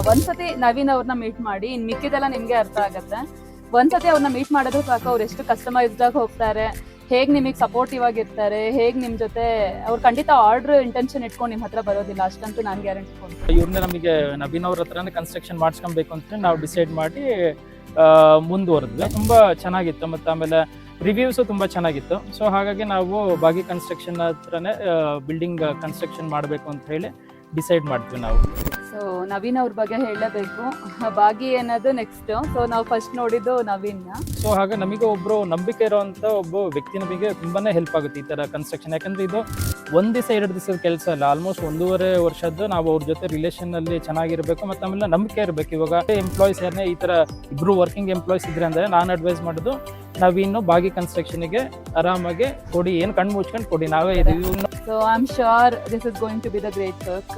ಒಂದ್ಸತಿ ನವೀನ್ ಅವ್ರನ್ನ ಮೀಟ್ ಮಾಡಿ, ಇನ್ ಮಿಕ್ಕಿದೆಲ್ಲ ನಿಮ್ಗೆ ಅರ್ಥ ಆಗತ್ತೆ. ಒಂದ್ಸತಿ ಅವ್ರನ್ನ ಮೀಟ್ ಮಾಡೋದು ಸಾಕು, ಅವ್ರು ಎಷ್ಟು ಕಸ್ಟಮೈಸ್ಡ್ ಆಗಿ ಹೋಗ್ತಾರೆ, ಹೇಗ್ ನಿಮಗೆ ಸಪೋರ್ಟಿವ್ ಆಗಿರ್ತಾರೆ, ಹೇಗ್ ನಿಮ್ ಜೊತೆ ಅವ್ರು ಖಂಡಿತ ಆರ್ಡರ್ ಇಂಟೆನ್ಷನ್ ಇಟ್ಕೊಂಡು ನಿಮ್ ಹತ್ರ ಬರೋದಿಲ್ಲ, ಅಷ್ಟಂತೂ ನಾನು ಗ್ಯಾರಂಟಿ ಕೊಡ್ತೀನಿ. ಇವ್ರನ್ನ ನಮಗೆ ನವೀನ್ ಅವ್ರ ಹತ್ರನೇ ಕನ್ಸ್ಟ್ರಕ್ಷನ್ ಮಾಡಿಸ್ಕೊಬೇಕು ಅಂತ ನಾವು ಡಿಸೈಡ್ ಮಾಡಿ ಮುಂದುವರೆದ್ವಿ. ತುಂಬಾ ಚೆನ್ನಾಗಿತ್ತು, ಮತ್ತು ಆಮೇಲೆ ರಿವ್ಯೂಸು ತುಂಬ ಚೆನ್ನಾಗಿತ್ತು. ಸೊ ಹಾಗಾಗಿ ನಾವು ಬಾಗಿ ಕನ್ಸ್ಟ್ರಕ್ಷನ್ ಹತ್ರನೇ ಬಿಲ್ಡಿಂಗ್ ಕನ್ಸ್ಟ್ರಕ್ಷನ್ ಮಾಡಬೇಕು ಅಂತ ಹೇಳಿ ಡಿಸೈಡ್ ಮಾಡ್ತೀವಿ ನಾವು. ಸೊ ನವೀನ್ ಅವ್ರ ಬಗ್ಗೆ ಹೇಳಲೇಬೇಕು, ಬಾಗಿ ಅನ್ನೋದು ನೆಕ್ಸ್ಟ್. ಸೊ ನಾವು ಫಸ್ಟ್ ನೋಡಿದ್ದು ನವೀನ್ನ. ಸೊ ಹಾಗೆ ನಮಗೆ ಒಬ್ಬರು ನಂಬಿಕೆ ಇರೋವಂಥ ಒಬ್ಬ ವ್ಯಕ್ತಿ ನಮಗೆ ತುಂಬಾನೇ ಹೆಲ್ಪ್ ಆಗುತ್ತೆ ಈ ಥರ ಕನ್ಸ್ಟ್ರಕ್ಷನ್. ಯಾಕಂದರೆ ಇದು ಒಂದು ದಿವಸ 2 ದಿವಸದ ಕೆಲಸ ಅಲ್ಲ, ಆಲ್ಮೋಸ್ಟ್ 1.5 ವರ್ಷದ್ದು ನಾವು ಅವ್ರ ಜೊತೆ ರಿಲೇಷನಲ್ಲಿ ಚೆನ್ನಾಗಿರಬೇಕು, ಮತ್ತು ಆಮೇಲೆ ನಂಬಿಕೆ ಇರಬೇಕು. ಇವಾಗ ಎಂಪ್ಲಾಯೀಸ್ ಯಾರನ್ನೇ ಈ ಥರ ಇಬ್ಬರು ವರ್ಕಿಂಗ್ ಎಂಪ್ಲಾಯೀಸ್ ಇದ್ರೆ ಅಂದರೆ ನಾನು ಅಡ್ವೈಸ್ ಮಾಡೋದು ನಾವಿನ್ನು ಬಾಗಿ ಕನ್ಸ್ಟ್ರಕ್ಷನ್ಗೆ ಆರಾಮಾಗಿ ಕೊಡಿ, ಏನು ಕಣ್ಣು ಮುಚ್ಕೊಂಡು ಕೊಡಿ, ನಾವೇ ಇದೀವಿ. So I'm sure this is going to be the great work.